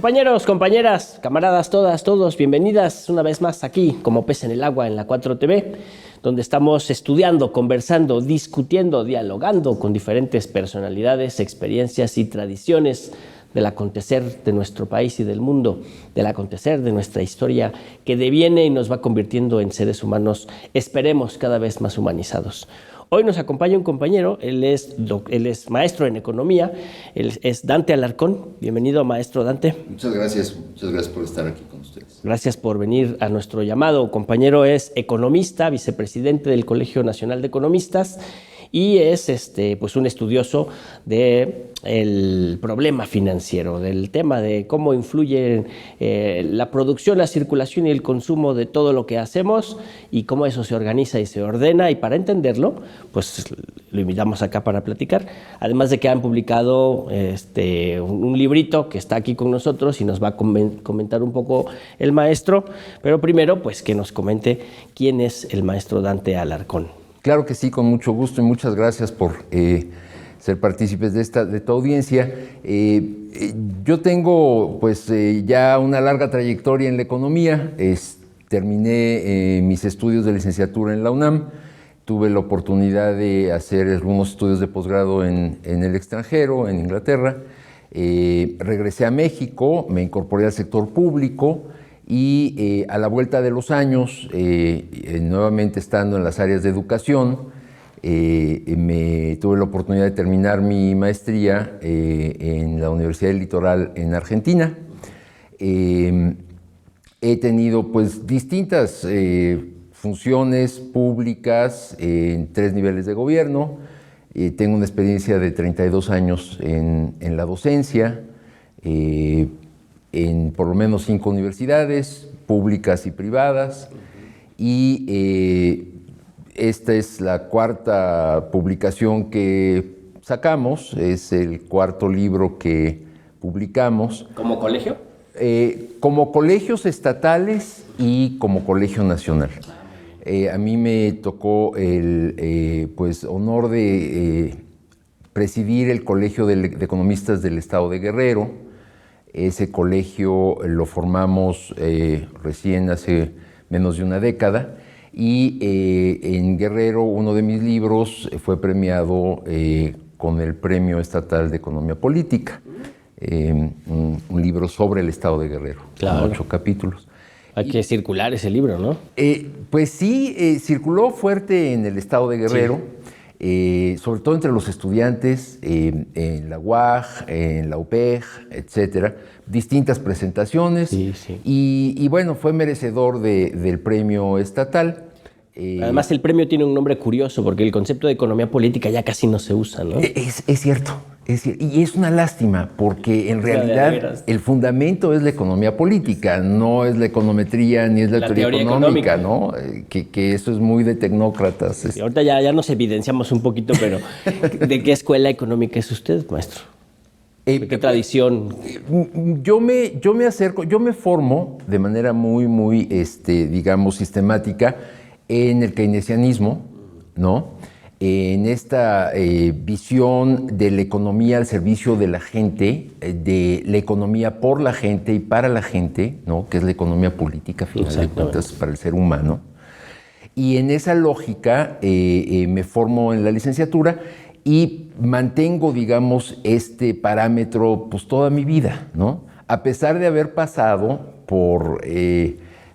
Compañeros, compañeras, camaradas, todas, todos, bienvenidas una vez más aquí, como pez en el agua, en la 4TV, donde estamos estudiando, conversando, discutiendo, dialogando con diferentes personalidades, experiencias y tradiciones del acontecer de nuestro país y del mundo, del acontecer de nuestra historia que deviene y nos va convirtiendo en seres humanos, esperemos, cada vez más humanizados. Hoy nos acompaña un compañero, él es maestro en economía, él es Dante Alarcón. Bienvenido, maestro Dante. Muchas gracias por estar aquí con ustedes. Gracias por venir a nuestro llamado. Compañero es economista, vicepresidente del Colegio Nacional de Economistas y es pues un estudioso del problema financiero, del tema de cómo influye la producción, la circulación y el consumo de todo lo que hacemos y cómo eso se organiza y se ordena. Y para entenderlo, pues lo invitamos acá para platicar. Además de que han publicado un librito que está aquí con nosotros y nos va a comentar un poco el maestro. Pero primero, pues que nos comente quién es el maestro Dante Alarcón. Claro que sí, con mucho gusto y muchas gracias por ser partícipes de tu audiencia. Yo tengo pues ya una larga trayectoria en la economía. Terminé mis estudios de licenciatura en la UNAM. Tuve la oportunidad de hacer algunos estudios de posgrado en el extranjero, en Inglaterra. Regresé a México, me incorporé al sector público. Y a la vuelta de los años, nuevamente estando en las áreas de educación, tuve la oportunidad de terminar mi maestría en la Universidad del Litoral en Argentina. He tenido pues distintas funciones públicas en 3 niveles de gobierno. Tengo una experiencia de 32 años en la docencia, en por lo menos 5 universidades, públicas y privadas, y esta es la 4ª publicación que sacamos, es el 4º libro que publicamos. ¿Como colegio? Como colegios estatales y como colegio nacional. A mí me tocó el pues, honor de presidir el Colegio de Economistas del Estado de Guerrero. Ese colegio lo formamos recién hace menos de una década y en Guerrero uno de mis libros fue premiado con el Premio Estatal de Economía Política, un libro sobre el Estado de Guerrero, claro. Con 8 capítulos. Hay que circular ese libro, ¿no? Pues sí, circuló fuerte en el Estado de Guerrero. Sí. Sobre todo entre los estudiantes, en la UAG, en la UPEG, etcétera, distintas presentaciones. Sí, sí. Y bueno, fue merecedor del premio estatal. Además, el premio tiene un nombre curioso porque el concepto de economía política ya casi no se usa, ¿no? Es cierto. Y es una lástima porque en realidad el fundamento es la economía política, no es la econometría ni es la teoría económica, ¿no? Que eso es muy de tecnócratas. Y ahorita ya nos evidenciamos un poquito, pero ¿de qué escuela económica es usted, maestro? ¿De qué tradición? Yo me formo de manera muy digamos, sistemática en el keynesianismo, ¿no? En esta visión de la economía al servicio de la gente, de la economía por la gente y para la gente, ¿no? Que es la economía política, a final de cuentas, para el ser humano. Y en esa lógica me formo en la licenciatura y mantengo, digamos, este parámetro pues toda mi vida, ¿no? A pesar de haber pasado por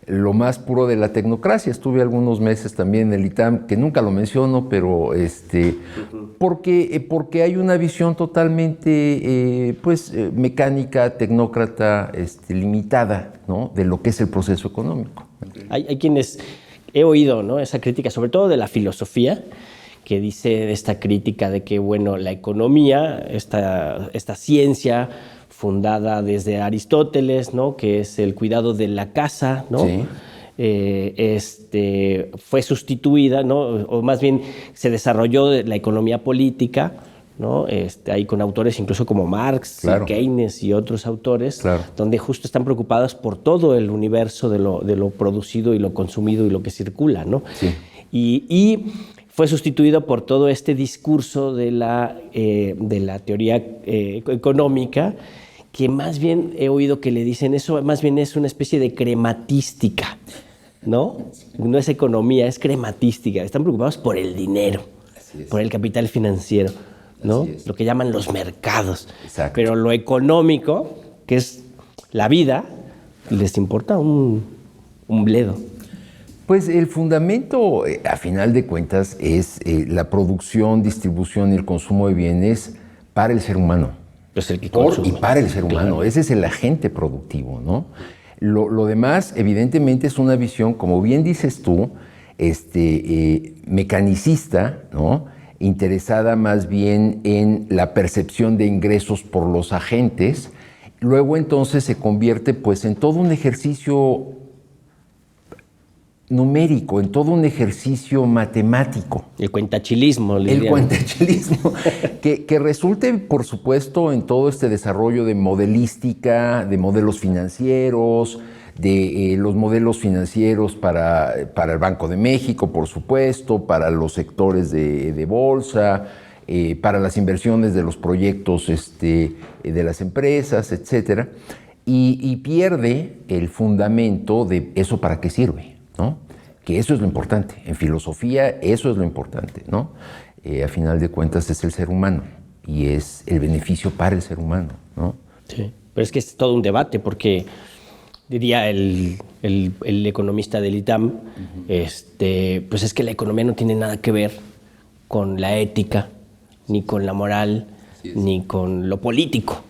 lo más puro de la tecnocracia. Estuve algunos meses también en el ITAM, que nunca lo menciono, pero porque hay una visión totalmente mecánica, tecnócrata, limitada, ¿no? De lo que es el proceso económico. Hay quienes he oído, ¿no? Esa crítica, sobre todo de la filosofía, que dice esta crítica de que, bueno, la economía, esta ciencia fundada desde Aristóteles, ¿no? Que es el cuidado de la casa, ¿no? Sí. Fue sustituida, ¿no? O más bien se desarrolló la economía política, ¿no? Ahí con autores incluso como Marx, claro, y Keynes y otros autores, claro, donde justo están preocupados por todo el universo de lo producido y lo consumido y lo que circula, ¿no? Sí. Y fue sustituido por todo este discurso de la teoría económica, que más bien he oído que le dicen eso, más bien es una especie de crematística, ¿no? No es economía, es crematística. Están preocupados por el dinero, por el capital financiero, ¿no? Lo que llaman los mercados. Exacto. Pero lo económico, que es la vida, les importa un bledo. Pues el fundamento, a final de cuentas, es la producción, distribución y el consumo de bienes para el ser humano. Es el que Por consume. y para el ser humano. Claro. Ese es el agente productivo, ¿no? Lo demás, evidentemente, es una visión, como bien dices tú, mecanicista, ¿no? Interesada más bien en la percepción de ingresos por los agentes. Luego, entonces, se convierte pues en todo un ejercicio numérico, en todo un ejercicio matemático. El cuentachilismo, le El dirían. cuentachilismo, que resulte, por supuesto, en todo este desarrollo de modelística, de modelos financieros, de los modelos financieros para el Banco de México, por supuesto, para los sectores de bolsa, para las inversiones de los proyectos de las empresas, etc. Y pierde el fundamento de eso para qué sirve, ¿no? Que eso es lo importante. En filosofía, eso es lo importante, ¿no? A final de cuentas, es el ser humano y es el beneficio para el ser humano, ¿no? Sí, pero es que es todo un debate porque diría el economista del ITAM, pues es que la economía no tiene nada que ver con la ética, ni con la moral, ni con lo político.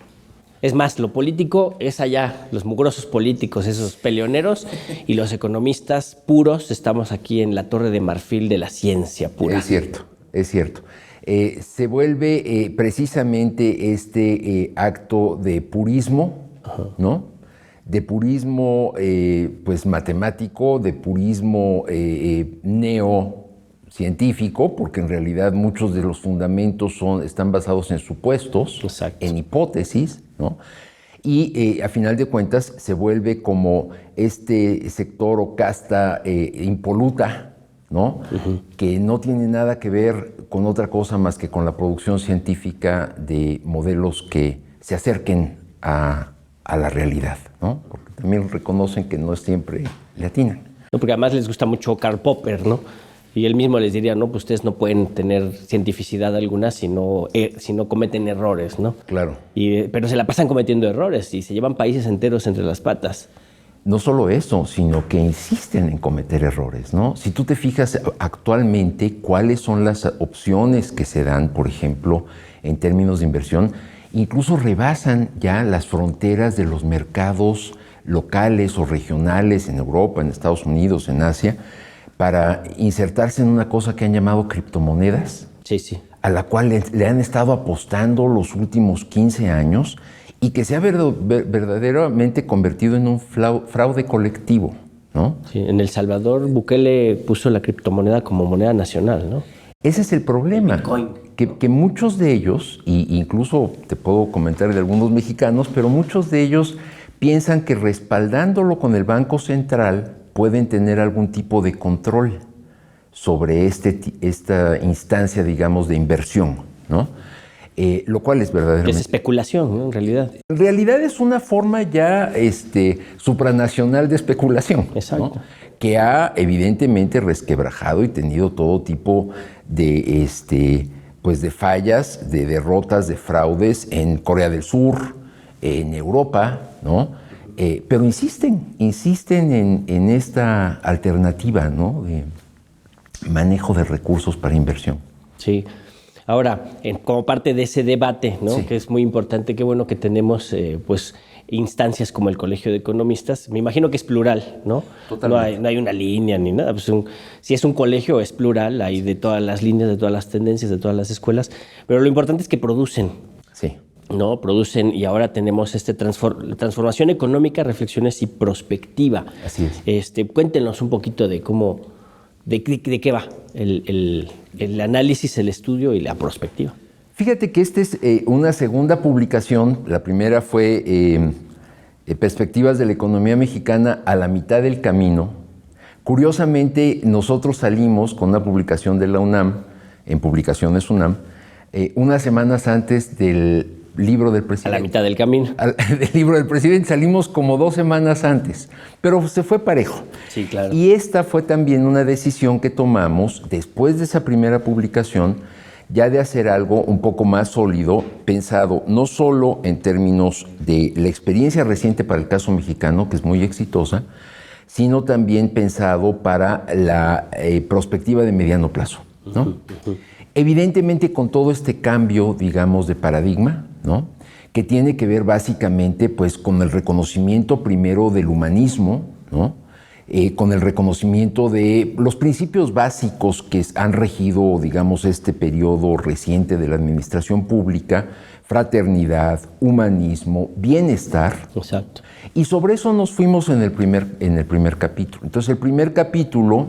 Es más, lo político es allá, los mugrosos políticos, esos peleoneros, y los economistas puros estamos aquí en la torre de marfil de la ciencia pura. Es cierto, es cierto. Se vuelve precisamente este acto de purismo, ¿no? De purismo pues matemático, de purismo neocientífico, porque en realidad muchos de los fundamentos están basados en supuestos, Exacto. en hipótesis, ¿no? Y a final de cuentas se vuelve como este sector o casta impoluta, ¿no? Que no tiene nada que ver con otra cosa más que con la producción científica de modelos que se acerquen a la realidad, ¿no? Porque también reconocen que no siempre le atinan. No, porque además les gusta mucho Karl Popper, ¿no? Y él mismo les diría, no, pues ustedes no pueden tener cientificidad alguna si no cometen errores, ¿no? Claro. Pero se la pasan cometiendo errores y se llevan países enteros entre las patas. No solo eso, sino que insisten en cometer errores, ¿no? Si tú te fijas actualmente cuáles son las opciones que se dan, por ejemplo, en términos de inversión, incluso rebasan ya las fronteras de los mercados locales o regionales en Europa, en Estados Unidos, en Asia, para insertarse en una cosa que han llamado criptomonedas, Sí, sí. a la cual le han estado apostando los últimos 15 años y que se ha verdaderamente convertido en un fraude colectivo, ¿no? Sí, en El Salvador, Bukele puso la criptomoneda como moneda nacional, ¿no? Ese es el problema, Bitcoin. que muchos de ellos, e incluso te puedo comentar de algunos mexicanos, pero muchos de ellos piensan que respaldándolo con el Banco Central pueden tener algún tipo de control sobre esta instancia, digamos, de inversión, ¿no? Lo cual es verdaderamente... Es especulación, ¿no? En realidad. En realidad es una forma ya supranacional de especulación, Exacto. ¿no? Que ha evidentemente resquebrajado y tenido todo tipo de, pues de fallas, de derrotas, de fraudes en Corea del Sur, en Europa, ¿no? Pero insisten en esta alternativa, ¿no? De manejo de recursos para inversión. Sí. Ahora, como parte de ese debate, ¿no? Sí. Que es muy importante, qué bueno que tenemos pues instancias como el Colegio de Economistas. Me imagino que es plural, ¿no? Totalmente. No hay una línea ni nada. Pues si es un colegio, es plural, hay de todas las líneas, de todas las tendencias, de todas las escuelas. Pero lo importante es que producen, Sí. ¿no? Producen y ahora tenemos transformación económica, reflexiones y prospectiva. Así es. Cuéntenos un poquito de cómo, de qué va el análisis, el estudio y la prospectiva. Fíjate que esta es una segunda publicación. La primera fue Perspectivas de la Economía Mexicana a la mitad del camino. Curiosamente, nosotros salimos con una publicación de la UNAM, en Publicaciones UNAM, unas semanas antes del libro del A presidente. la mitad del camino. Del libro del presidente salimos como 2 semanas antes, pero se fue parejo. Sí, claro. Y esta fue también una decisión que tomamos después de esa primera publicación, ya de hacer algo un poco más sólido, pensado no solo en términos de la experiencia reciente para el caso mexicano, que es muy exitosa, sino también pensado para la perspectiva de mediano plazo, ¿no? Evidentemente con todo este cambio, digamos, de paradigma, ¿no?, que tiene que ver básicamente pues, con el reconocimiento primero del humanismo, ¿no?, con el reconocimiento de los principios básicos que han regido, digamos, este periodo reciente de la administración pública: fraternidad, humanismo, bienestar. Exacto. Y sobre eso nos fuimos en el primer capítulo. Entonces, el primer capítulo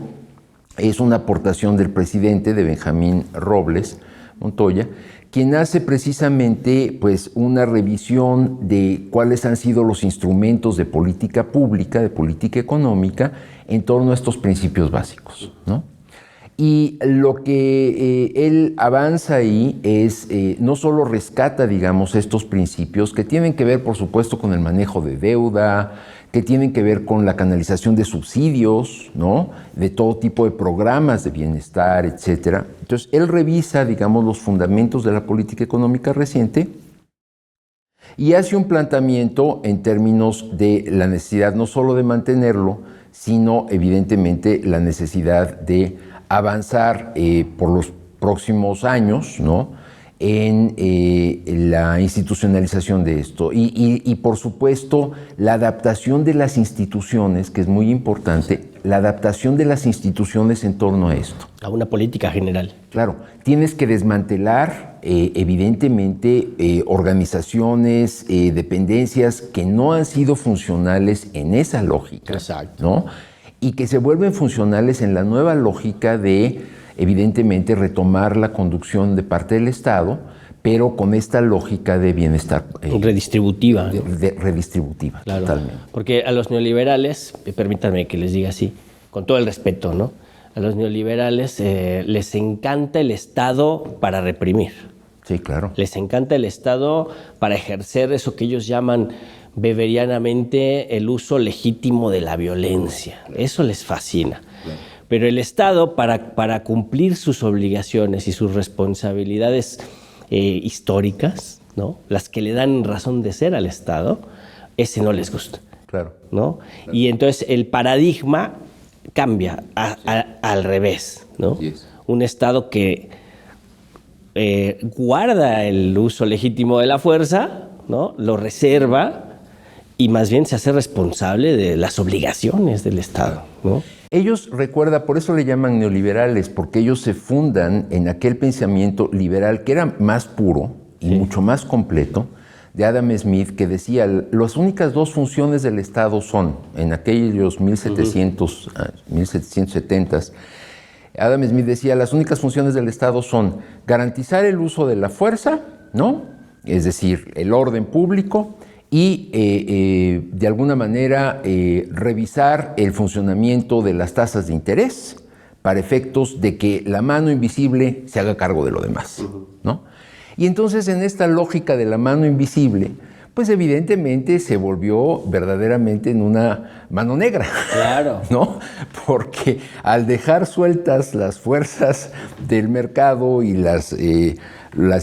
es una aportación del presidente, de Benjamín Robles Montoya, quien hace precisamente pues, una revisión de cuáles han sido los instrumentos de política pública, de política económica, en torno a estos principios básicos, ¿no? Y lo que él avanza ahí es, no solo rescata, digamos, estos principios que tienen que ver, por supuesto, con el manejo de deuda, que tienen que ver con la canalización de subsidios, ¿no?, de todo tipo de programas de bienestar, etcétera. Entonces, él revisa, digamos, los fundamentos de la política económica reciente y hace un planteamiento en términos de la necesidad no solo de mantenerlo, sino, evidentemente, la necesidad de avanzar por los próximos años, ¿no?, en la institucionalización de esto y, por supuesto, la adaptación de las instituciones, que es muy importante, la adaptación de las instituciones en torno a esto. A una política general. Claro, tienes que desmantelar, evidentemente, organizaciones, dependencias que no han sido funcionales en esa lógica. Exacto. ¿No? Y que se vuelven funcionales en la nueva lógica de, evidentemente, retomar la conducción de parte del Estado, pero con esta lógica de bienestar. Redistributiva. ¿No? Redistributiva, claro. Totalmente. Porque a los neoliberales, permítanme que les diga así, con todo el respeto, ¿no?, a los neoliberales les encanta el Estado para reprimir. Sí, claro. Les encanta el Estado para ejercer eso que ellos llaman beberianamente el uso legítimo de la violencia. Eso les fascina. Claro. Pero el Estado, para cumplir sus obligaciones y sus responsabilidades históricas, ¿no?, las que le dan razón de ser al Estado, ese no les gusta. Claro. ¿No? Claro. Y entonces el paradigma cambia al revés, ¿no? Yes. Un Estado que guarda el uso legítimo de la fuerza, ¿no?, lo reserva y más bien se hace responsable de las obligaciones del Estado, ¿no? Ellos, recuerda, por eso le llaman neoliberales, porque ellos se fundan en aquel pensamiento liberal que era más puro y mucho más completo, de Adam Smith, que decía, las únicas dos funciones del Estado son, en aquellos 1770s, Adam Smith decía, las únicas funciones del Estado son garantizar el uso de la fuerza, ¿no?, es decir, el orden público, y de alguna manera revisar el funcionamiento de las tasas de interés para efectos de que la mano invisible se haga cargo de lo demás, ¿no? Y entonces en esta lógica de la mano invisible, pues evidentemente se volvió verdaderamente en una mano negra. Claro. ¿No? Porque al dejar sueltas las fuerzas del mercado y las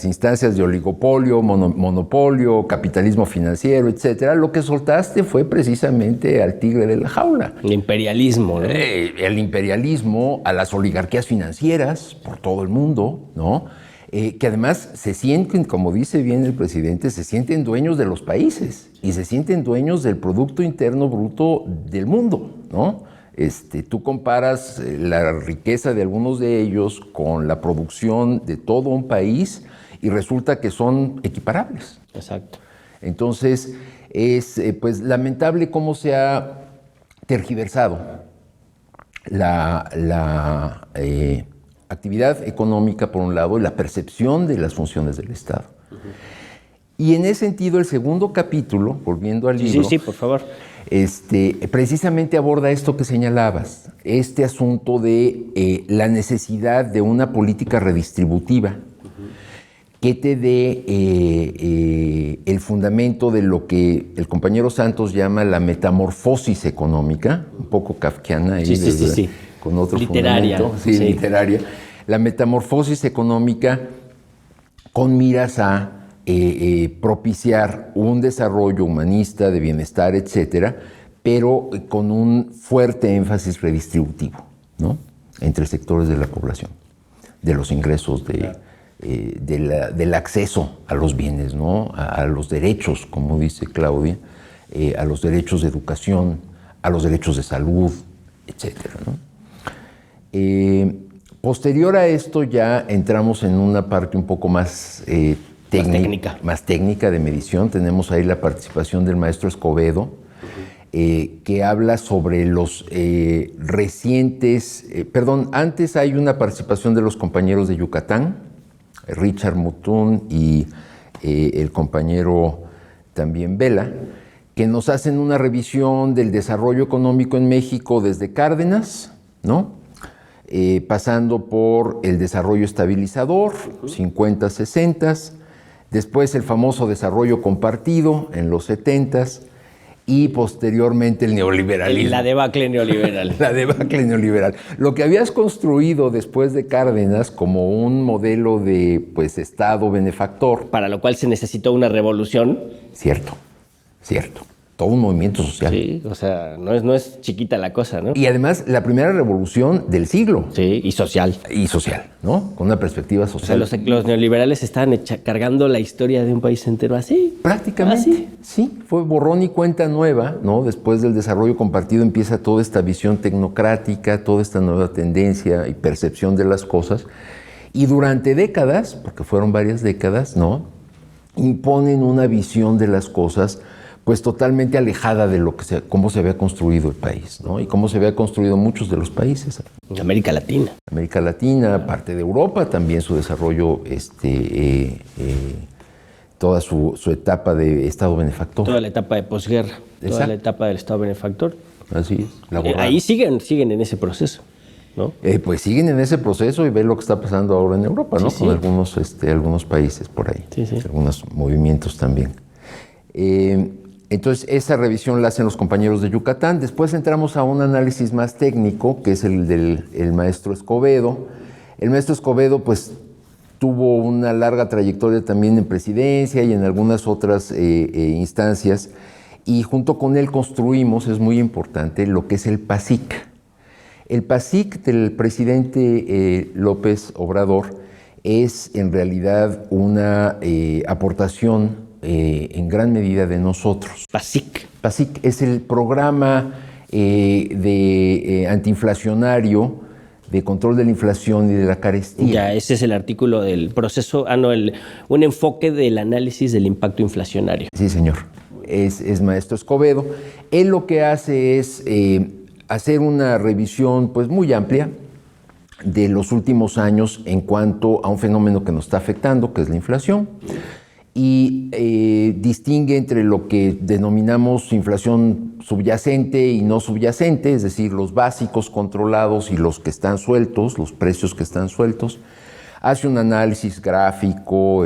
instancias de oligopolio, monopolio, capitalismo financiero, etcétera, lo que soltaste fue precisamente al tigre de la jaula. El imperialismo, ¿no? El imperialismo, a las oligarquías financieras por todo el mundo, ¿no? Que además se sienten, como dice bien el presidente, se sienten dueños de los países y se sienten dueños del Producto Interno Bruto del mundo, ¿no? Tú comparas la riqueza de algunos de ellos con la producción de todo un país y resulta que son equiparables. Exacto. Entonces, es pues lamentable cómo se ha tergiversado la actividad económica, por un lado, y la percepción de las funciones del Estado. Y en ese sentido, el segundo capítulo, volviendo al libro... Sí, por favor. Precisamente aborda esto que señalabas, este asunto de la necesidad de una política redistributiva que te dé el fundamento de lo que el compañero Santos llama la metamorfosis económica, un poco kafkiana, ahí, sí. Con otro literaria, fundamento. Sí, literaria. La metamorfosis económica con miras a propiciar un desarrollo humanista, de bienestar, etcétera, pero con un fuerte énfasis redistributivo, ¿no? Entre sectores de la población, de los ingresos, del acceso a los bienes, ¿no? A los derechos, como dice Claudia, a los derechos de educación, a los derechos de salud, etcétera, ¿no? Posterior a esto ya entramos en una parte un poco más técnica de medición. Tenemos ahí la participación del maestro Escobedo, que habla sobre los antes hay una participación de los compañeros de Yucatán, Richard Mutún y el compañero también Vela, que nos hacen una revisión del desarrollo económico en México desde Cárdenas, ¿no? Pasando por el desarrollo estabilizador, 50, 60, después el famoso desarrollo compartido en los 70 y posteriormente el neoliberalismo. La debacle neoliberal. La debacle neoliberal. Lo que habías construido después de Cárdenas como un modelo de Estado benefactor. Para lo cual se necesitó una revolución. Cierto. Todo un movimiento social. Sí, o sea, no es chiquita la cosa, ¿no? Y además, la primera revolución del siglo. Sí, y social. Y social, ¿no? Con una perspectiva social. O sea, los neoliberales estaban cargando la historia de un país entero así. Prácticamente. Así. Sí, fue borrón y cuenta nueva, ¿no? Después del desarrollo compartido empieza toda esta visión tecnocrática, toda esta nueva tendencia y percepción de las cosas. Y durante décadas, porque fueron varias décadas, ¿no? Imponen una visión de las cosas totalmente alejada de cómo se había construido el país, ¿no? Y cómo se había construido muchos de los países. América Latina. América Latina, parte de Europa, también su desarrollo, toda su etapa de Estado benefactor. Toda la etapa de posguerra, toda la etapa del Estado benefactor. Así es. Ahí siguen en ese proceso, ¿no? Pues siguen en ese proceso y ven lo que está pasando ahora en Europa, ¿no? Sí. Con algunos países por ahí, algunos movimientos también. Entonces, esa revisión la hacen los compañeros de Yucatán. Después entramos a un análisis más técnico, que es el del maestro Escobedo. El maestro Escobedo, tuvo una larga trayectoria también en presidencia y en algunas otras instancias. Y junto con él construimos, es muy importante, lo que es el PASIC. El PASIC del presidente López Obrador es en realidad una aportación en gran medida de nosotros. PASIC. PASIC es el programa antiinflacionario de control de la inflación y de la carestía. Ya, ese es el artículo del proceso, un enfoque del análisis del impacto inflacionario. Sí, señor. Es maestro Escobedo. Él lo que hace es hacer una revisión muy amplia de los últimos años en cuanto a un fenómeno que nos está afectando, que es la inflación. Y distingue entre lo que denominamos inflación subyacente y no subyacente, es decir, los básicos controlados y los que están sueltos, los precios que están sueltos. Hace un análisis gráfico,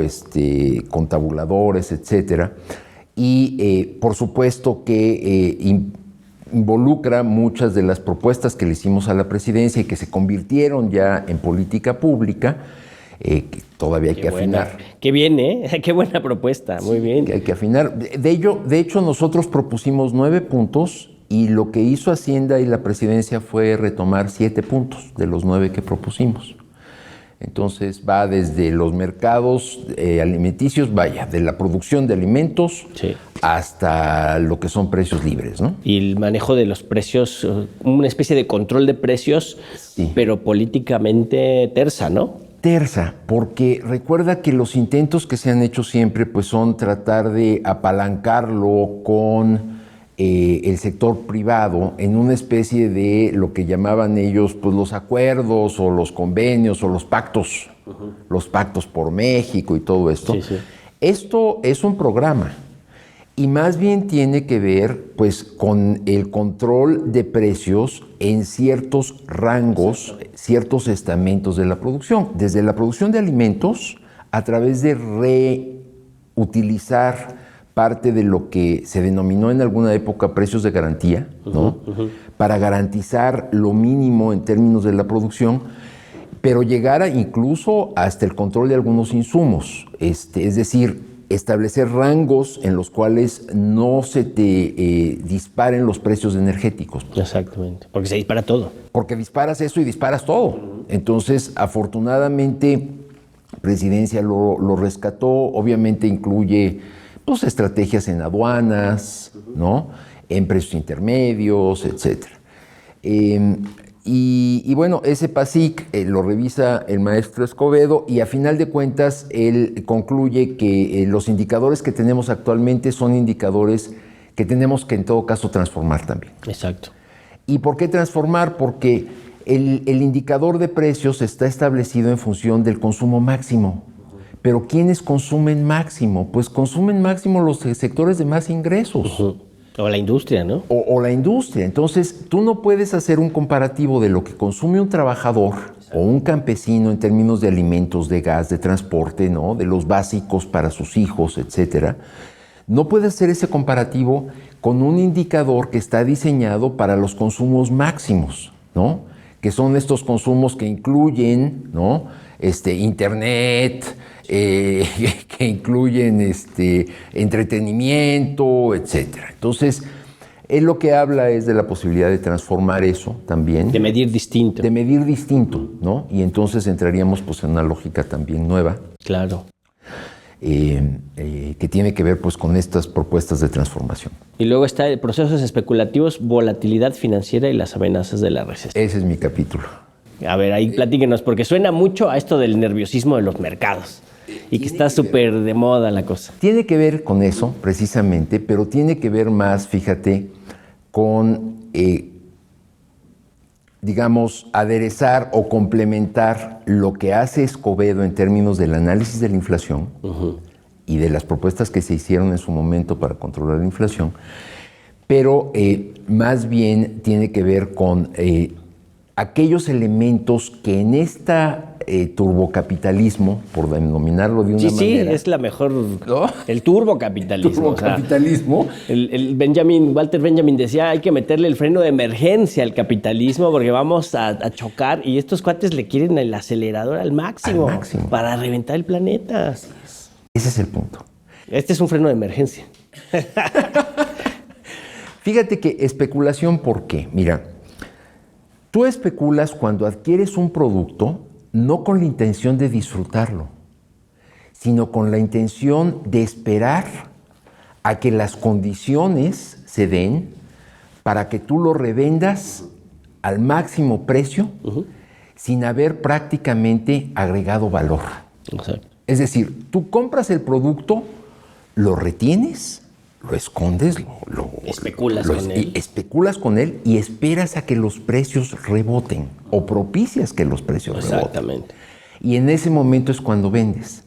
con tabuladores, etcétera. Y por supuesto que involucra muchas de las propuestas que le hicimos a la presidencia y que se convirtieron ya en política pública, que todavía hay que afinar. Qué bien, ¿eh? Qué buena propuesta, muy bien. Que hay que afinar. De hecho, nosotros propusimos 9 puntos y lo que hizo Hacienda y la presidencia fue retomar 7 puntos de los 9 que propusimos. Entonces va desde los mercados alimenticios, de la producción de alimentos hasta lo que son precios libres, ¿no? Y el manejo de los precios, una especie de control de precios, pero políticamente tersa, ¿no? Tersa, porque recuerda que los intentos que se han hecho siempre son tratar de apalancarlo con el sector privado en una especie de lo que llamaban ellos los acuerdos o los convenios o los pactos, los pactos por México y todo esto. Esto es un programa y más bien tiene que ver con el control de precios en ciertos rangos, ciertos estamentos de la producción, desde la producción de alimentos a través de reutilizar parte de lo que se denominó en alguna época precios de garantía, ¿no? Para garantizar lo mínimo en términos de la producción, pero llegara incluso hasta el control de algunos insumos, es decir, establecer rangos en los cuales no se te disparen los precios energéticos. Exactamente, porque se dispara todo. Porque disparas eso y disparas todo. Entonces, afortunadamente, Presidencia lo rescató, obviamente incluye pues, estrategias en aduanas, ¿no? En precios intermedios, etc. Y bueno, ese PASIC lo revisa el maestro Escobedo y a final de cuentas él concluye que los indicadores que tenemos actualmente son indicadores que tenemos que en todo caso transformar también. Exacto. ¿Y por qué transformar? Porque el indicador de precios está establecido en función del consumo máximo. Pero ¿quiénes consumen máximo? Pues consumen máximo los sectores de más ingresos. O la industria, ¿no? O la industria. Entonces, tú no puedes hacer un comparativo de lo que consume un trabajador o un campesino en términos de alimentos, de gas, de transporte, ¿no? De los básicos para sus hijos, etcétera. No puedes hacer ese comparativo con un indicador que está diseñado para los consumos máximos, ¿no? Que son estos consumos que incluyen, ¿no? Internet, que incluyen entretenimiento, etc. Entonces, él lo que habla es de la posibilidad de transformar eso también. De medir distinto. De medir distinto, ¿no? Y entonces entraríamos pues, en una lógica también nueva. Claro. Que tiene que ver pues, con estas propuestas de transformación. Y luego está el procesos especulativos, volatilidad financiera y las amenazas de la recesión. Ese es mi capítulo. A ver, ahí platíquenos, porque suena mucho a esto del nerviosismo de los mercados y que está súper de moda la cosa. Tiene que ver con eso, precisamente, pero tiene que ver más, fíjate, con, digamos, aderezar o complementar lo que hace Escobedo en términos del análisis de la inflación y de las propuestas que se hicieron en su momento para controlar la inflación, pero más bien tiene que ver con aquellos elementos que en esta turbocapitalismo, por denominarlo de una manera... Sí, es la mejor... ¿no? El turbocapitalismo. Turbocapitalismo. O sea, Walter Benjamin decía, hay que meterle el freno de emergencia al capitalismo porque vamos a chocar y estos cuates le quieren el acelerador al máximo. Para reventar el planeta. Ese es el punto. Este es un freno de emergencia. Fíjate que especulación, ¿por qué? Mira, tú especulas cuando adquieres un producto no con la intención de disfrutarlo, sino con la intención de esperar a que las condiciones se den para que tú lo revendas al máximo precio sin haber prácticamente agregado valor. Exacto. Es decir, tú compras el producto, lo retienes, lo escondes, especulas con él y esperas a que los precios reboten o propicias que los precios reboten. Exactamente. Y en ese momento es cuando vendes.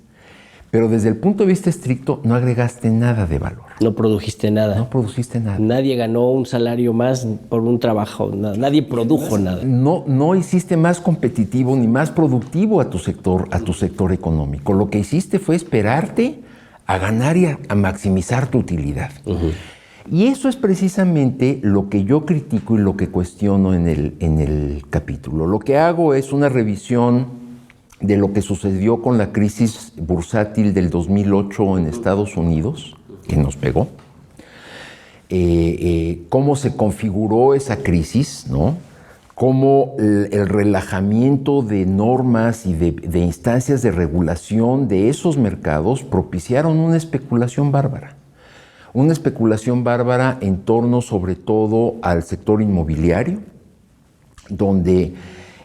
Pero desde el punto de vista estricto no agregaste nada de valor. No produjiste nada. No produciste nada. Nadie ganó un salario más por un trabajo. Nadie produjo nada. No hiciste más competitivo ni más productivo a tu sector económico. Lo que hiciste fue esperarte a ganar y a maximizar tu utilidad. Y eso es precisamente lo que yo critico y lo que cuestiono en el capítulo. Lo que hago es una revisión de lo que sucedió con la crisis bursátil del 2008 en Estados Unidos, que nos pegó, cómo se configuró esa crisis, ¿no? Cómo el relajamiento de normas y de instancias de regulación de esos mercados propiciaron una especulación bárbara. Una especulación bárbara en torno sobre todo al sector inmobiliario, donde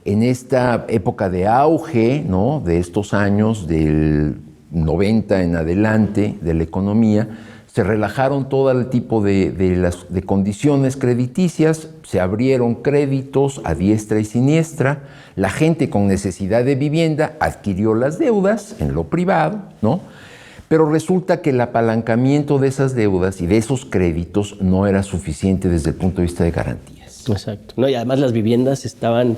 en esta época de auge, ¿no? De estos años, del 90 en adelante, de la economía, se relajaron todo el tipo de condiciones crediticias, se abrieron créditos a diestra y siniestra, la gente con necesidad de vivienda adquirió las deudas en lo privado, ¿no? Pero resulta que el apalancamiento de esas deudas y de esos créditos no era suficiente desde el punto de vista de garantías. Exacto. No, y además las viviendas estaban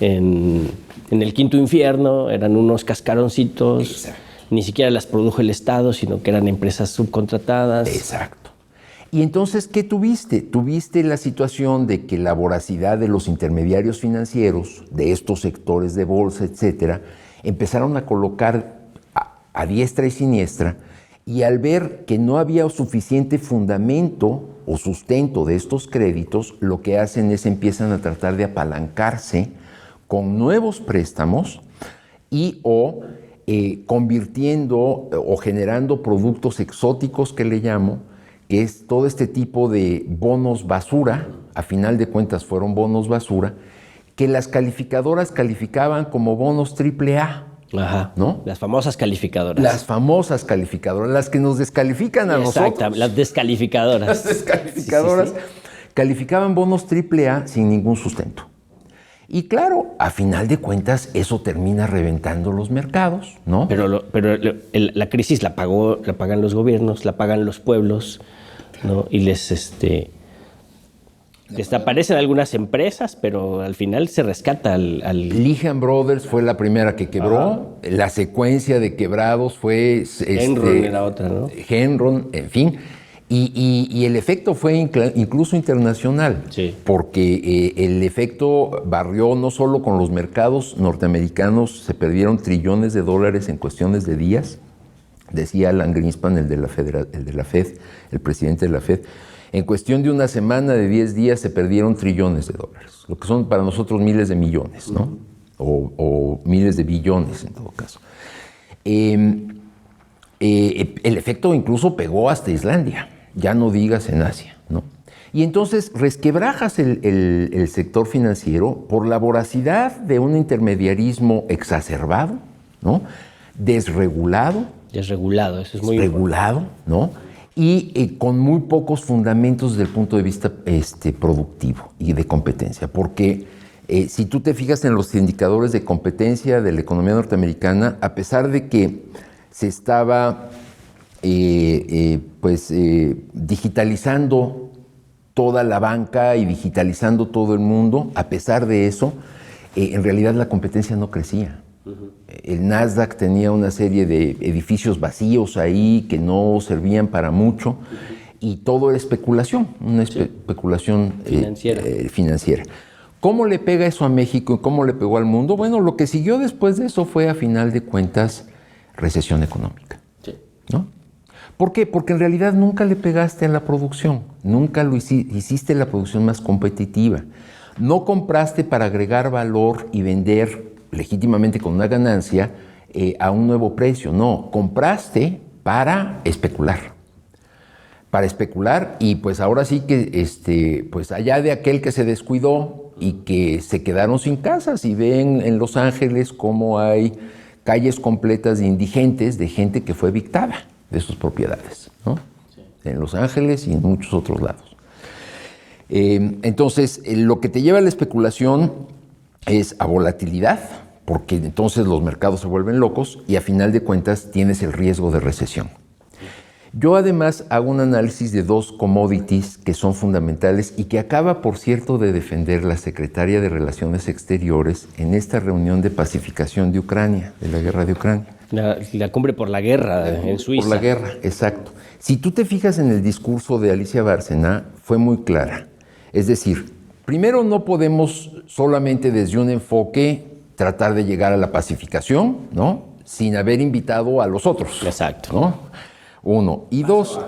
en el quinto infierno, eran unos cascaroncitos. Exacto. ni siquiera las produjo el Estado, sino que eran empresas subcontratadas. Exacto. Y entonces, ¿qué tuviste? Tuviste la situación de que la voracidad de los intermediarios financieros, de estos sectores de bolsa, etcétera, empezaron a colocar a diestra y siniestra, y al ver que no había suficiente fundamento o sustento de estos créditos, lo que hacen es empiezan a tratar de apalancarse con nuevos préstamos y o convirtiendo o generando productos exóticos que le llamo, que es todo este tipo de bonos basura, a final de cuentas fueron bonos basura, que las calificadoras calificaban como bonos AAA. Ajá, ¿no? Las famosas calificadoras. Las famosas calificadoras, las que nos descalifican a nosotros. Exacto, las descalificadoras. Las descalificadoras calificaban bonos AAA sin ningún sustento. Y claro, a final de cuentas, eso termina reventando los mercados, ¿no? Pero la crisis la pagan los gobiernos, la pagan los pueblos, ¿no? Y desaparecen algunas empresas, pero al final se rescata al... Lehman Brothers fue la primera que quebró. La secuencia de quebrados fue... Enron era otra, ¿no? Enron, en fin. Y el efecto fue incluso internacional, sí, porque el efecto barrió no solo con los mercados norteamericanos, se perdieron trillones de dólares en cuestiones de días, decía Alan Greenspan, el de la Fed, el presidente de la Fed. En cuestión de una semana, de 10 días, se perdieron trillones de dólares, lo que son para nosotros miles de millones, ¿no? O miles de billones en todo caso. El efecto incluso pegó hasta Islandia, ya no digas en Asia, ¿no? Y entonces resquebrajas el sector financiero por la voracidad de un intermediarismo exacerbado, ¿no? Desregulado, eso es muy regulado, ¿no? Y con muy pocos fundamentos desde el punto de vista productivo y de competencia, porque si tú te fijas en los indicadores de competencia de la economía norteamericana, a pesar de que se estaba digitalizando toda la banca y digitalizando todo el mundo, a pesar de eso, en realidad la competencia no crecía. El Nasdaq tenía una serie de edificios vacíos ahí que no servían para mucho y todo era especulación, una especulación financiera. ¿Cómo le pega eso a México y cómo le pegó al mundo? Bueno, lo que siguió después de eso fue, a final de cuentas, recesión económica, ¿no? ¿Por qué? Porque en realidad nunca le pegaste a la producción, nunca hiciste la producción más competitiva. No compraste para agregar valor y vender legítimamente con una ganancia a un nuevo precio, no, compraste para especular. Para especular y pues ahora sí que pues allá de aquel que se descuidó y que se quedaron sin casas y ven en Los Ángeles cómo hay calles completas de indigentes, de gente que fue evictada de sus propiedades, ¿no? Sí. En Los Ángeles y en muchos otros lados. Entonces, lo que te lleva a la especulación es a volatilidad, porque entonces los mercados se vuelven locos y a final de cuentas tienes el riesgo de recesión. Yo además hago un análisis de dos commodities que son fundamentales y que acaba, por cierto, de defender la secretaria de Relaciones Exteriores en esta reunión de pacificación de Ucrania, de la guerra de Ucrania. La cumbre por la guerra en Suiza. Por la guerra, exacto. Si tú te fijas en el discurso de Alicia Bárcena, fue muy clara. Es decir, primero no podemos solamente desde un enfoque tratar de llegar a la pacificación, ¿no? Sin haber invitado a los otros. Exacto. ¿No? Uno. Y dos,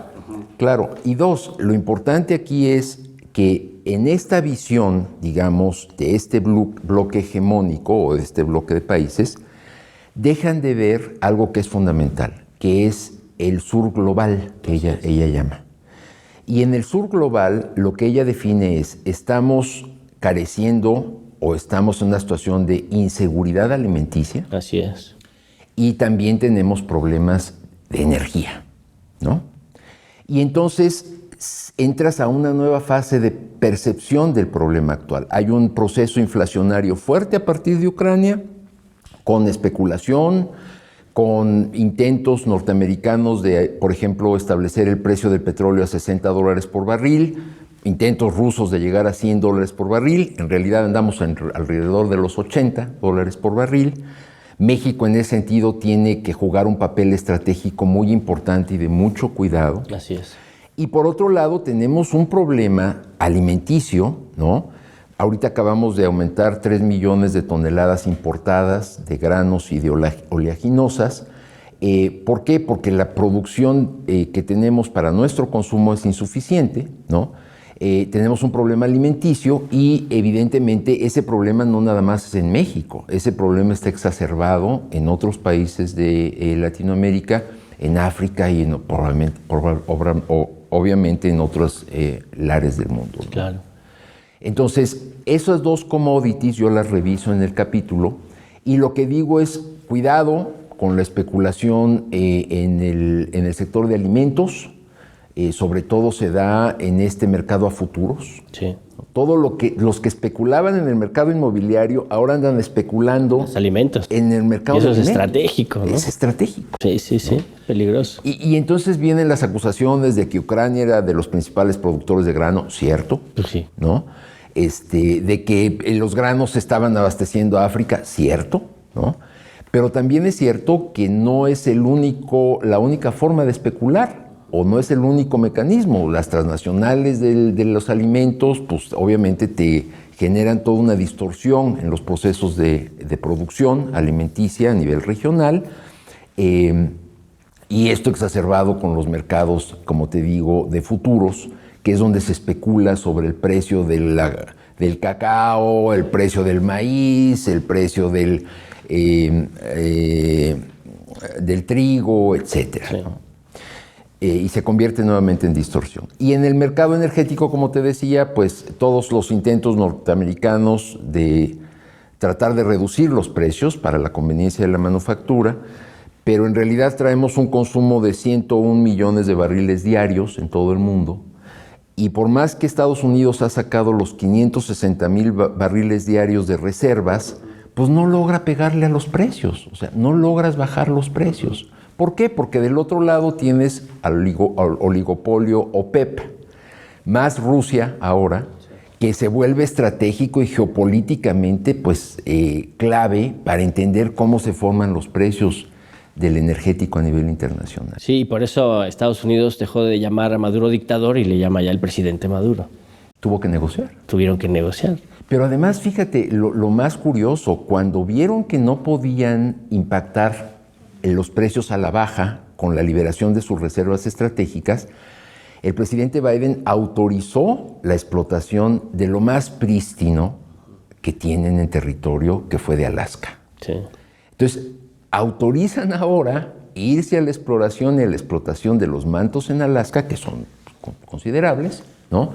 claro, y dos, lo importante aquí es que en esta visión, digamos, de este bloque hegemónico o de este bloque de países, dejan de ver algo que es fundamental, que es el sur global, que ella llama. Y en el sur global, lo que ella define es, estamos careciendo o estamos en una situación de inseguridad alimenticia. Así es. Y también tenemos problemas de energía, ¿no? Y entonces entras a una nueva fase de percepción del problema actual. Hay un proceso inflacionario fuerte a partir de Ucrania, con especulación, con intentos norteamericanos de, por ejemplo, establecer el precio del petróleo a $60 por barril, intentos rusos de llegar a $100 por barril, en realidad andamos alrededor de los $80 por barril, México en ese sentido tiene que jugar un papel estratégico muy importante y de mucho cuidado. Así es. Y por otro lado tenemos un problema alimenticio, ¿no? Ahorita acabamos de aumentar 3 millones de toneladas importadas de granos y de oleaginosas. ¿Por qué? Porque la producción que tenemos para nuestro consumo es insuficiente, ¿no? Tenemos un problema alimenticio y evidentemente ese problema no nada más es en México, ese problema está exacerbado en otros países de Latinoamérica, en África y obviamente en otros lares del mundo, ¿no? Claro. Entonces, esas dos commodities yo las reviso en el capítulo y lo que digo es cuidado con la especulación en el sector de alimentos. Sobre todo se da en este mercado a futuros. Sí. Todo los que especulaban en el mercado inmobiliario ahora andan especulando Los alimentos. en el mercado Y eso de es alimentos. estratégico, ¿no? Es estratégico. Sí, sí, sí. ¿No? Peligroso. Y entonces vienen las acusaciones de que Ucrania era de los principales productores de grano, cierto, Pues sí. ¿no? De que los granos estaban abasteciendo a África, cierto, ¿no? Pero también es cierto que no es la única forma de especular. O no es el único mecanismo. Las transnacionales de los alimentos, pues obviamente te generan toda una distorsión en los procesos de producción alimenticia a nivel regional. Y esto exacerbado con los mercados, como te digo, de futuros, que es donde se especula sobre el precio del cacao, el precio del maíz, el precio del trigo, etcétera, Sí. ¿no? Y se convierte nuevamente en distorsión. Y en el mercado energético, como te decía, pues todos los intentos norteamericanos de tratar de reducir los precios para la conveniencia de la manufactura, pero en realidad traemos un consumo de 101 millones de barriles diarios en todo el mundo, y por más que Estados Unidos ha sacado los 560,000 barriles diarios de reservas, pues no logra pegarle a los precios, o sea, no logras bajar los precios. ¿Por qué? Porque del otro lado tienes al oligopolio OPEP, más Rusia ahora, que se vuelve estratégico y geopolíticamente pues, clave para entender cómo se forman los precios del energético a nivel internacional. Sí, y por eso Estados Unidos dejó de llamar a Maduro dictador y le llama ya el presidente Maduro. Tuvo que negociar. Tuvieron que negociar. Pero además, fíjate, lo más curioso, cuando vieron que no podían impactar los precios a la baja con la liberación de sus reservas estratégicas, el presidente Biden autorizó la explotación de lo más prístino que tienen en territorio, que fue de Alaska. Sí. Entonces, autorizan ahora irse a la exploración y a la explotación de los mantos en Alaska, que son considerables, ¿no?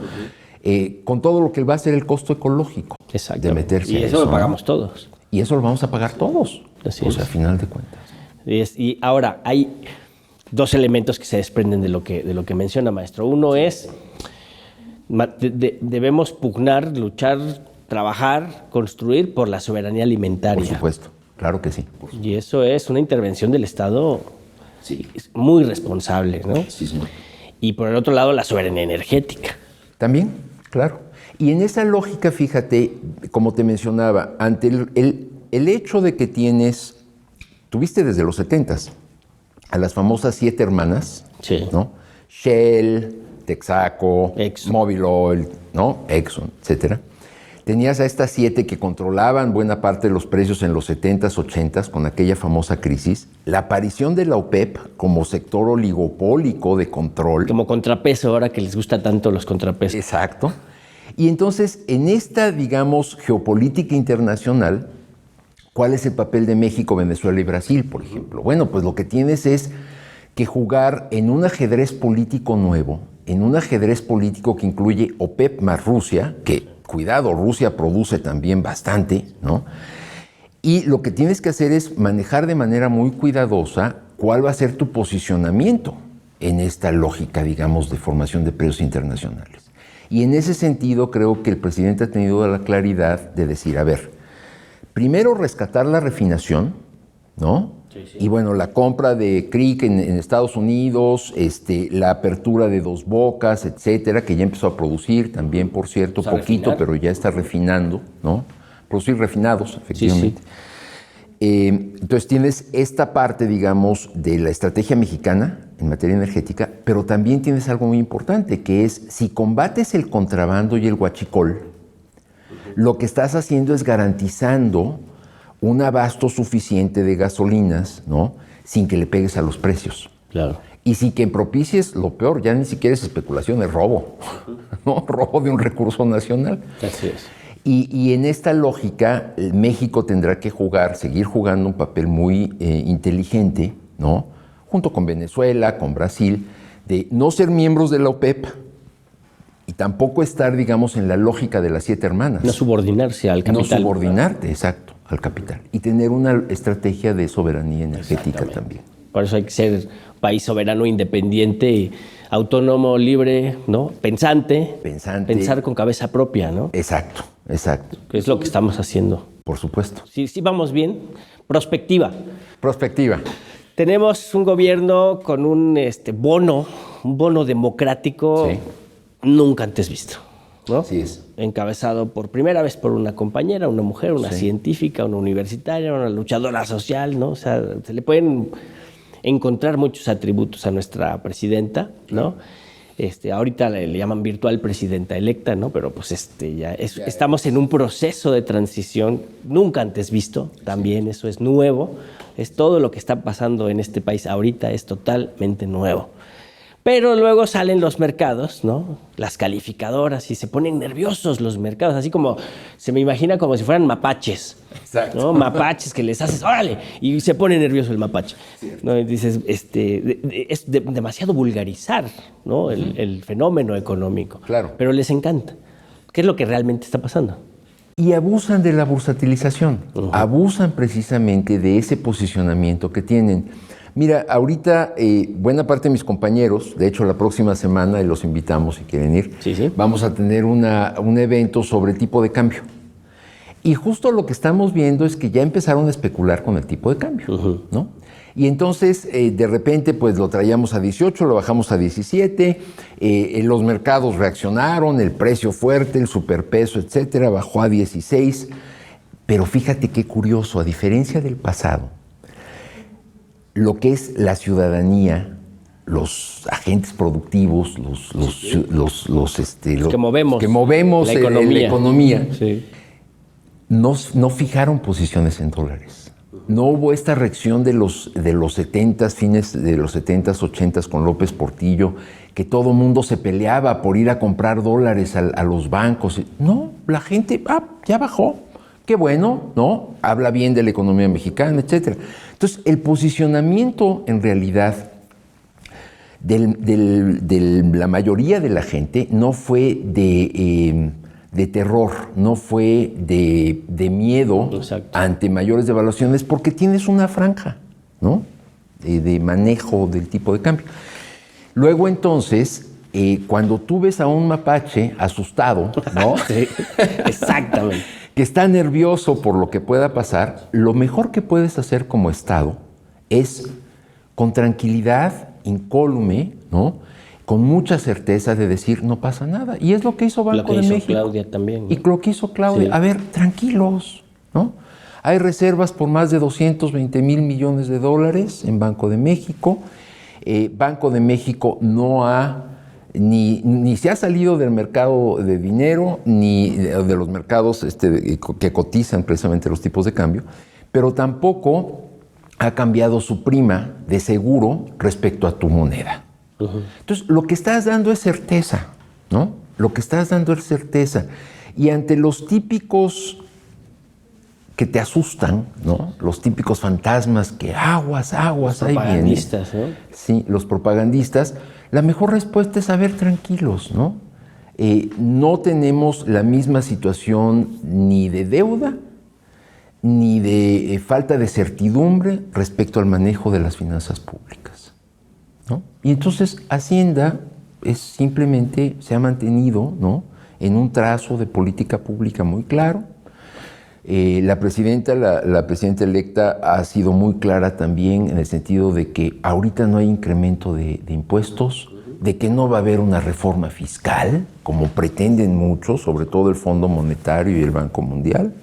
Con todo lo que va a ser el costo ecológico de meterse y a eso lo pagamos todos. Y eso lo vamos a pagar todos. Así o es. sea, a final de cuentas. Y ahora, hay dos elementos que se desprenden de lo que menciona, maestro. Uno es, debemos pugnar, luchar, trabajar, construir por la soberanía alimentaria. Por supuesto, claro que sí. Y eso es una intervención del Estado muy responsable, ¿no? Sí, señor. Y por el otro lado, la soberanía energética. También, claro. Y en esa lógica, fíjate, como te mencionaba, ante el hecho de que tuviste desde los 70s a las famosas 7 hermanas, Sí. ¿no? Shell, Texaco, Exxon. Mobil Oil, ¿no? Exxon, etcétera. Tenías a estas 7 que controlaban buena parte de los precios en los 70s, 80s, con aquella famosa crisis. La aparición de la OPEP como sector oligopólico de control. Como contrapeso, ahora que les gusta tanto los contrapesos. Exacto. Y entonces, en esta, digamos, geopolítica internacional, ¿cuál es el papel de México, Venezuela y Brasil, por ejemplo? Bueno, pues lo que tienes es que jugar en un ajedrez político nuevo, en un ajedrez político que incluye OPEP más Rusia, que, cuidado, Rusia produce también bastante, ¿no? Y lo que tienes que hacer es manejar de manera muy cuidadosa cuál va a ser tu posicionamiento en esta lógica, digamos, de formación de precios internacionales. Y en ese sentido creo que el presidente ha tenido la claridad de decir, a ver, primero rescatar la refinación, ¿no? Sí. Y bueno, la compra de CRIC en Estados Unidos, la apertura de Dos Bocas, etcétera, que ya empezó a producir también, por cierto, poquito, pero ya está refinando, ¿no? Producir refinados, efectivamente. Entonces tienes esta parte, digamos, de la estrategia mexicana en materia energética, pero también tienes algo muy importante, que es si combates el contrabando y el huachicol, lo que estás haciendo es garantizando un abasto suficiente de gasolinas, ¿no? Sin que le pegues a los precios. Claro. Y sin que propicies lo peor, ya ni siquiera es especulación, es robo, ¿no? Robo de un recurso nacional. Así es. Y en esta lógica, México tendrá que seguir jugando un papel muy inteligente, ¿no? Junto con Venezuela, con Brasil, de no ser miembros de la OPEP y tampoco estar, digamos, en la lógica de las 7 hermanas. No subordinarse al capital. No subordinarte, exacto, al capital. Y tener una estrategia de soberanía energética también. Por eso hay que ser país soberano, independiente, autónomo, libre, ¿no? Pensante. Pensar con cabeza propia, ¿no? Exacto, exacto. Que es lo que estamos haciendo. Por supuesto. Sí, vamos bien. Prospectiva. Prospectiva. Tenemos un gobierno con un bono democrático nunca antes visto, ¿no? Así es. Encabezado por primera vez por una compañera, una mujer, una científica, una universitaria, una luchadora social, ¿no? O sea, se le pueden encontrar muchos atributos a nuestra presidenta, ¿no? Ahorita le llaman virtual presidenta electa, ¿no? Pero pues estamos en un proceso de transición nunca antes visto, también eso es nuevo, es todo lo que está pasando en este país ahorita es totalmente nuevo. Pero luego salen los mercados, ¿no? Las calificadoras y se ponen nerviosos los mercados, así como se me imagina como si fueran mapaches. Exacto. ¿No? Mapaches que les haces, órale, y se pone nervioso el mapache. ¿No? Y dices, es demasiado vulgarizar, ¿no? El fenómeno económico. Claro. Pero les encanta. ¿Qué es lo que realmente está pasando? Y abusan de la bursatilización, abusan precisamente de ese posicionamiento que tienen. Mira, ahorita buena parte de mis compañeros, de hecho la próxima semana, y los invitamos si quieren ir, vamos a tener un evento sobre tipo de cambio. Y justo lo que estamos viendo es que ya empezaron a especular con el tipo de cambio, ¿no? Y entonces, de repente, pues lo traíamos a 18, lo bajamos a 17, los mercados reaccionaron, el precio fuerte, el superpeso, etcétera, bajó a 16. Pero fíjate qué curioso, a diferencia del pasado, lo que es la ciudadanía, los agentes productivos, los que movemos la economía, no fijaron posiciones en dólares. No hubo esta reacción de los 70s, fines de los 70s, 80s con López Portillo, que todo mundo se peleaba por ir a comprar dólares a los bancos. No, la gente, ya bajó. Qué bueno, ¿no? Habla bien de la economía mexicana, etcétera. Entonces, el posicionamiento, en realidad, de la mayoría de la gente no fue de terror, no fue de miedo ante mayores devaluaciones, porque tienes una franja, ¿no? De manejo del tipo de cambio. Luego, entonces, cuando tú ves a un mapache asustado, ¿no? Sí, exactamente. Que está nervioso por lo que pueda pasar, lo mejor que puedes hacer como Estado es, con tranquilidad, incólume, ¿no? Con mucha certeza de decir, no pasa nada. Y es lo que hizo Banco de México. Lo que hizo Claudia también, ¿no? Y lo que hizo Claudia. Sí. A ver, tranquilos, ¿no? Hay reservas por más de 220 millones de dólares en Banco de México. Banco de México no ha... Ni se ha salido del mercado de dinero, ni de los mercados que cotizan precisamente los tipos de cambio, pero tampoco ha cambiado su prima de seguro respecto a tu moneda. Entonces, lo que estás dando es certeza, ¿no? Lo que estás dando es certeza. Y ante los típicos que te asustan, ¿no? Los típicos fantasmas que aguas, ahí vienen. Los propagandistas, ¿no? Sí, los propagandistas. La mejor respuesta es saber tranquilos, ¿no? No tenemos la misma situación ni de deuda, ni de falta de certidumbre respecto al manejo de las finanzas públicas, ¿no? Y entonces Hacienda simplemente se ha mantenido, ¿no? En un trazo de política pública muy claro. La presidenta electa ha sido muy clara también en el sentido de que ahorita no hay incremento de impuestos, de que no va a haber una reforma fiscal, como pretenden muchos, sobre todo el Fondo Monetario y el Banco Mundial.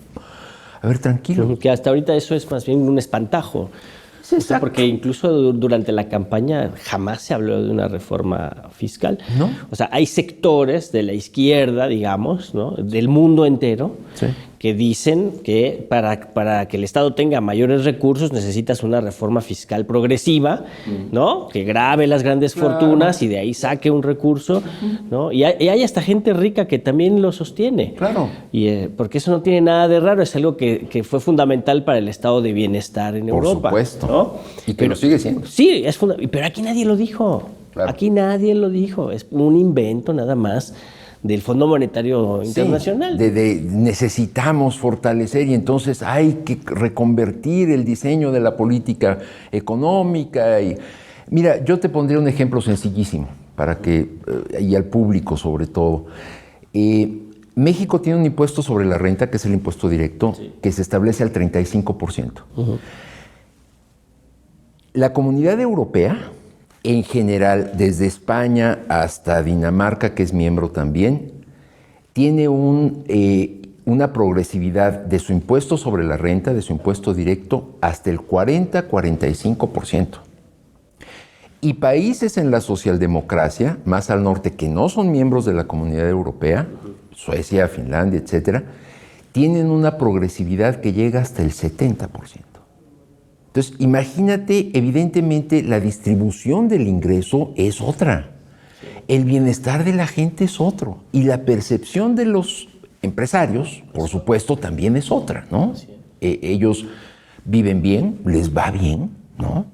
A ver, tranquilo. Que hasta ahorita eso es más bien un espantajo. O sea, porque incluso durante la campaña jamás se habló de una reforma fiscal. ¿No? O sea, hay sectores de la izquierda, digamos, ¿no?, del mundo entero, Sí. que dicen que para que el Estado tenga mayores recursos necesitas una reforma fiscal progresiva, ¿no?, que grave las grandes fortunas y de ahí saque un recurso, ¿no? Y hay hasta gente rica que también lo sostiene. Claro. Y, porque eso no tiene nada de raro, es algo que fue fundamental para el estado de bienestar en Por Europa. supuesto. ¿No? Y que lo sigue siendo. Sí, pero aquí nadie lo dijo. Claro. Aquí nadie lo dijo. Es un invento nada más del Fondo Monetario Internacional. Necesitamos fortalecer y entonces hay que reconvertir el diseño de la política económica. Mira, yo te pondría un ejemplo sencillísimo para que, y al público sobre todo. México tiene un impuesto sobre la renta, que es el impuesto directo, que se establece al 35%. La Comunidad Europea, en general, desde España hasta Dinamarca, que es miembro también, tiene una progresividad de su impuesto sobre la renta, de su impuesto directo, hasta el 40-45%. Y países en la socialdemocracia, más al norte, que no son miembros de la Comunidad Europea, Suecia, Finlandia, etcétera, tienen una progresividad que llega hasta el 70%. Entonces, imagínate, evidentemente, la distribución del ingreso es otra. El bienestar de la gente es otro. Y la percepción de los empresarios, por supuesto, también es otra, ¿no? Ellos viven bien, les va bien, ¿no?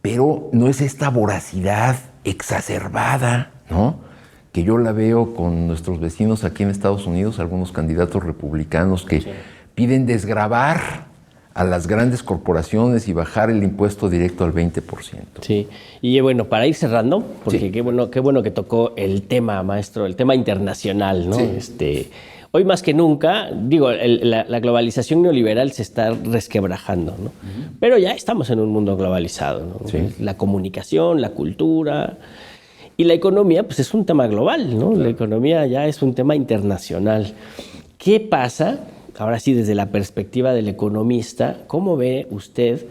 Pero no es esta voracidad exacerbada, ¿no?, que yo la veo con nuestros vecinos aquí en Estados Unidos, algunos candidatos republicanos que piden desgravar a las grandes corporaciones y bajar el impuesto directo al 20%. Sí, y bueno, para ir cerrando, porque qué bueno que tocó el tema, maestro, el tema internacional, ¿no? Sí. Hoy más que nunca, digo, la globalización neoliberal se está resquebrajando, ¿no? Pero ya estamos en un mundo globalizado, ¿no? Sí. La comunicación, la cultura y la economía, pues es un tema global, ¿no? La economía ya es un tema internacional. ¿Qué pasa? Ahora sí, desde la perspectiva del economista, ¿cómo ve usted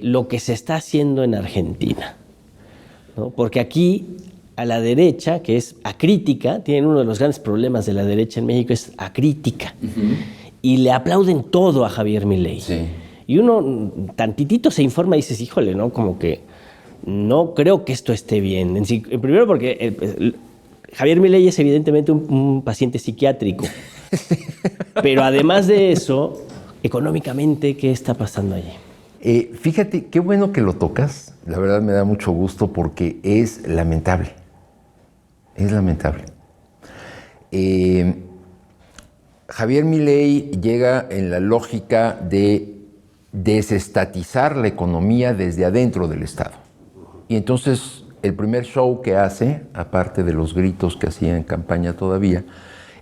lo que se está haciendo en Argentina? ¿No? Porque aquí, a la derecha, que es acrítica, tienen uno de los grandes problemas de la derecha en México, es acrítica. Y le aplauden todo a Javier Milei. Sí. Y uno tantitito se informa y dices, híjole, ¿no? Como que no creo que esto esté bien. Primero porque Javier Milei es evidentemente un paciente psiquiátrico. Pero además de eso, económicamente, ¿qué está pasando allí? Fíjate, qué bueno que lo tocas. La verdad me da mucho gusto porque es lamentable. Es lamentable. Javier Milei llega en la lógica de desestatizar la economía desde adentro del Estado. Y entonces el primer show que hace, aparte de los gritos que hacía en campaña todavía,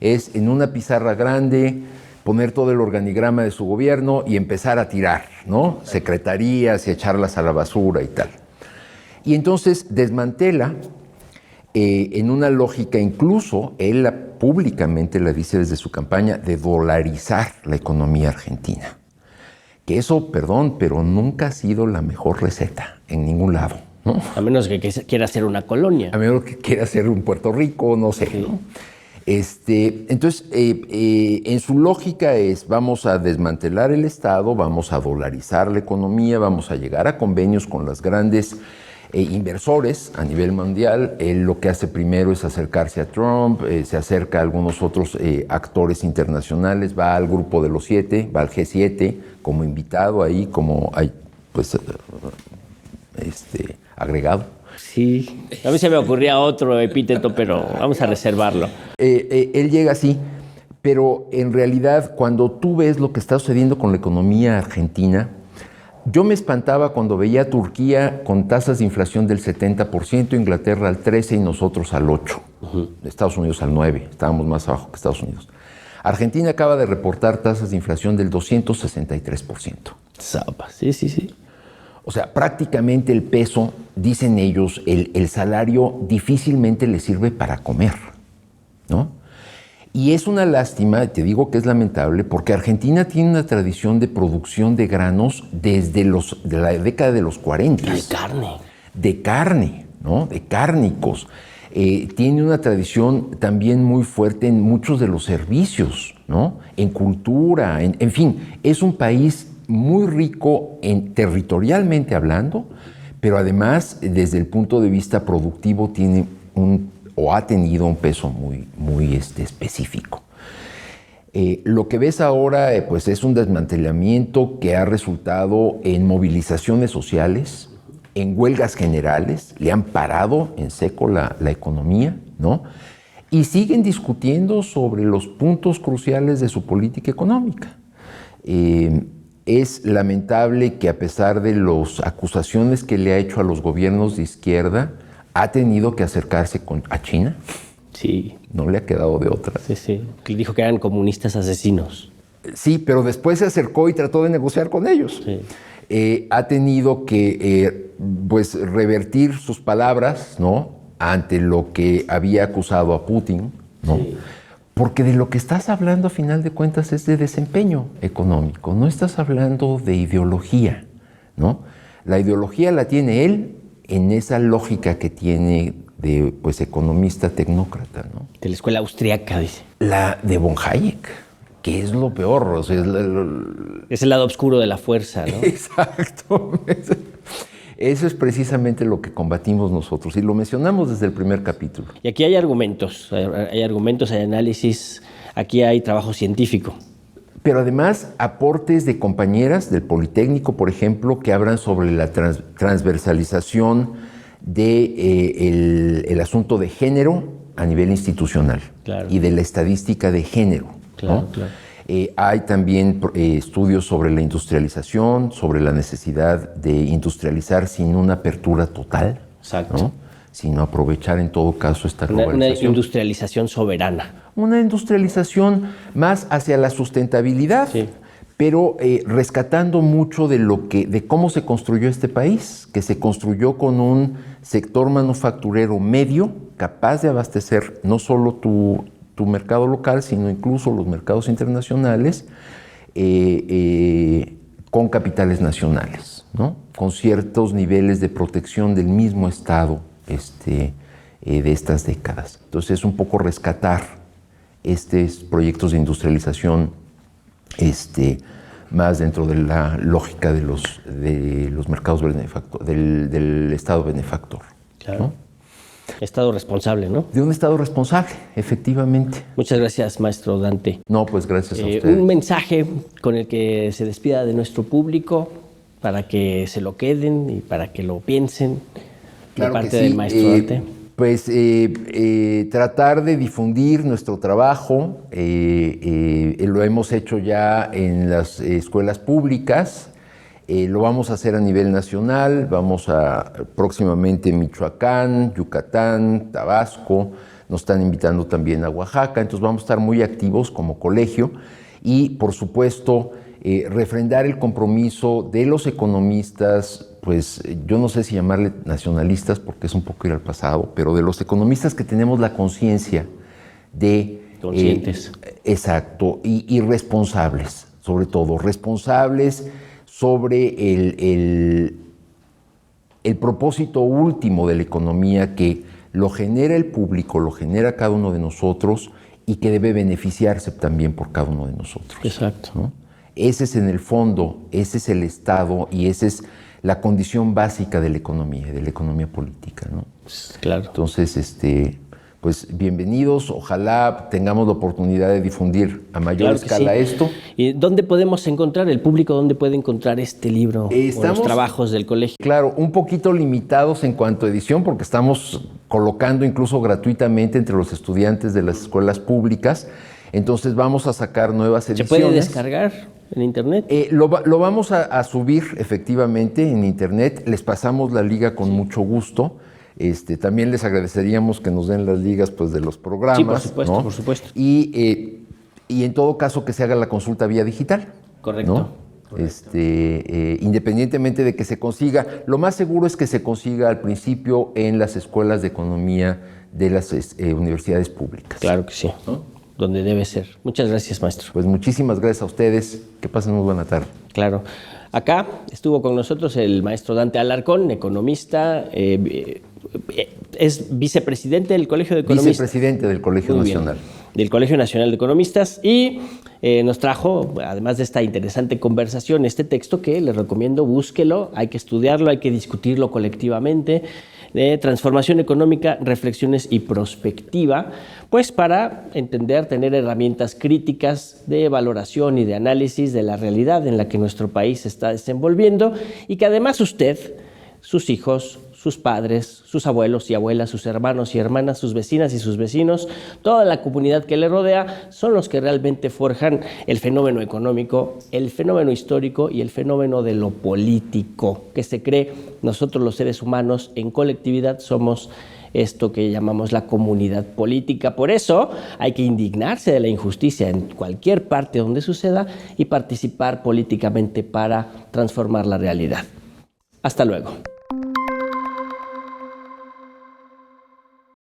es en una pizarra grande poner todo el organigrama de su gobierno y empezar a tirar, ¿no? Secretarías y echarlas a la basura y tal. Y entonces desmantela en una lógica, incluso él públicamente la dice desde su campaña, de dolarizar la economía argentina. Que eso, perdón, pero nunca ha sido la mejor receta en ningún lado, ¿no? A menos que quiera hacer una colonia. A menos que quiera hacer un Puerto Rico, no sé, ¿no? Entonces, en su lógica es, vamos a desmantelar el Estado, vamos a dolarizar la economía, vamos a llegar a convenios con las grandes inversores a nivel mundial. Él lo que hace primero es acercarse a Trump, se acerca a algunos otros actores internacionales, va al grupo de los 7, va al G7 como invitado ahí, como pues, agregado. Sí, a mí se me ocurría otro epíteto, pero vamos a reservarlo. Él llega así, pero en realidad cuando tú ves lo que está sucediendo con la economía argentina, yo me espantaba cuando veía a Turquía con tasas de inflación del 70%, Inglaterra al 13% y nosotros al 8%, Estados Unidos al 9%, estábamos más abajo que Estados Unidos. Argentina acaba de reportar tasas de inflación del 263%. Sí. O sea, prácticamente el peso, dicen ellos, el salario difícilmente le sirve para comer, ¿no? Y es una lástima, te digo que es lamentable, porque Argentina tiene una tradición de producción de granos desde de la década de los 40. De carne. De carne, ¿no? De cárnicos. Tiene una tradición también muy fuerte en muchos de los servicios, ¿no? En cultura, en fin, es un país muy rico territorialmente hablando, pero además desde el punto de vista productivo tiene o ha tenido un peso muy específico. Lo que ves ahora pues es un desmantelamiento que ha resultado en movilizaciones sociales, en huelgas generales, le han parado en seco la economía, ¿no? Y siguen discutiendo sobre los puntos cruciales de su política económica. Es lamentable que a pesar de las acusaciones que le ha hecho a los gobiernos de izquierda, ha tenido que acercarse a China. Sí. No le ha quedado de otra. Sí, sí. Que dijo que eran comunistas asesinos. Sí, pero después se acercó y trató de negociar con ellos. Sí. Ha tenido que pues revertir sus palabras, ¿no? Ante lo que había acusado a Putin, ¿no? Sí. Porque de lo que estás hablando a final de cuentas es de desempeño económico, no estás hablando de ideología, ¿no? La ideología la tiene él en esa lógica que tiene de pues economista tecnócrata, ¿no? De la escuela austriaca, dice. La de von Hayek, que es lo peor, o sea, es el lado oscuro de la fuerza, ¿no? Exacto. Eso es precisamente lo que combatimos nosotros y lo mencionamos desde el primer capítulo. Y aquí hay argumentos, hay análisis, aquí hay trabajo científico. Pero además aportes de compañeras del Politécnico, por ejemplo, que hablan sobre la transversalización del asunto de género a nivel institucional. Claro. Y de la estadística de género. Claro, ¿no? Claro. Hay también estudios sobre la industrialización, sobre la necesidad de industrializar sin una apertura total. Exacto. ¿No? Sino aprovechar en todo caso esta globalización. Una industrialización soberana. Una industrialización más hacia la sustentabilidad, sí. Pero rescatando mucho de cómo se construyó este país, que se construyó con un sector manufacturero medio, capaz de abastecer no solo tu mercado local, sino incluso los mercados internacionales, con capitales nacionales, ¿no? Con ciertos niveles de protección del mismo Estado de estas décadas. Entonces es un poco rescatar estos proyectos de industrialización más dentro de la lógica de los mercados del Estado benefactor. Claro. ¿No? Estado responsable, ¿no? De un Estado responsable, efectivamente. Muchas gracias, maestro Dante. No, pues gracias a usted. Un mensaje con el que se despida de nuestro público para que se lo queden y para que lo piensen, claro, de parte del maestro Dante. Pues tratar de difundir nuestro trabajo, lo hemos hecho ya en las escuelas públicas. Lo vamos a hacer a nivel nacional, vamos a próximamente Michoacán, Yucatán, Tabasco, nos están invitando también a Oaxaca, entonces vamos a estar muy activos como colegio y, por supuesto, refrendar el compromiso de los economistas, pues yo no sé si llamarle nacionalistas porque es un poco ir al pasado, pero de los economistas que tenemos la conciencia de... Conscientes. Exacto, y responsables, sobre todo, responsables sobre el propósito último de la economía, que lo genera el público, lo genera cada uno de nosotros y que debe beneficiarse también por cada uno de nosotros. Exacto. ¿No? Ese es en el fondo, ese es el Estado y esa es la condición básica de la economía política, ¿no? Claro. Entonces, pues bienvenidos, ojalá tengamos la oportunidad de difundir a mayor escala esto. ¿Y dónde podemos encontrar, el público, dónde puede encontrar este libro o los trabajos del colegio? Claro, un poquito limitados en cuanto a edición, porque estamos colocando incluso gratuitamente entre los estudiantes de las escuelas públicas. Entonces vamos a sacar nuevas ediciones. ¿Se puede descargar en internet? Lo vamos a subir efectivamente en internet. Les pasamos la liga con mucho gusto. También les agradeceríamos que nos den las ligas pues, de los programas. Sí, por supuesto, ¿no? Por supuesto. Y en todo caso que se haga la consulta vía digital. Correcto. ¿No? Correcto. Independientemente de que se consiga, lo más seguro es que se consiga al principio en las escuelas de economía de las universidades públicas. Claro que sí. ¿No? donde debe ser. Muchas gracias, maestro. Pues muchísimas gracias a ustedes. Que pasen muy buena tarde. Claro. Acá estuvo con nosotros el maestro Dante Alarcón, economista, es vicepresidente del Colegio de Economistas. Vicepresidente del Colegio Nacional. Del Colegio Nacional de Economistas, y nos trajo, además de esta interesante conversación, este texto que les recomiendo, búsquelo, hay que estudiarlo, hay que discutirlo colectivamente, de Transformación Económica, Reflexiones y Prospectiva, pues para entender, tener herramientas críticas de valoración y de análisis de la realidad en la que nuestro país se está desenvolviendo, y que además usted, sus hijos, sus padres, sus abuelos y abuelas, sus hermanos y hermanas, sus vecinas y sus vecinos, toda la comunidad que le rodea, son los que realmente forjan el fenómeno económico, el fenómeno histórico y el fenómeno de lo político, que se cree nosotros los seres humanos en colectividad somos esto que llamamos la comunidad política. Por eso hay que indignarse de la injusticia en cualquier parte donde suceda y participar políticamente para transformar la realidad. Hasta luego.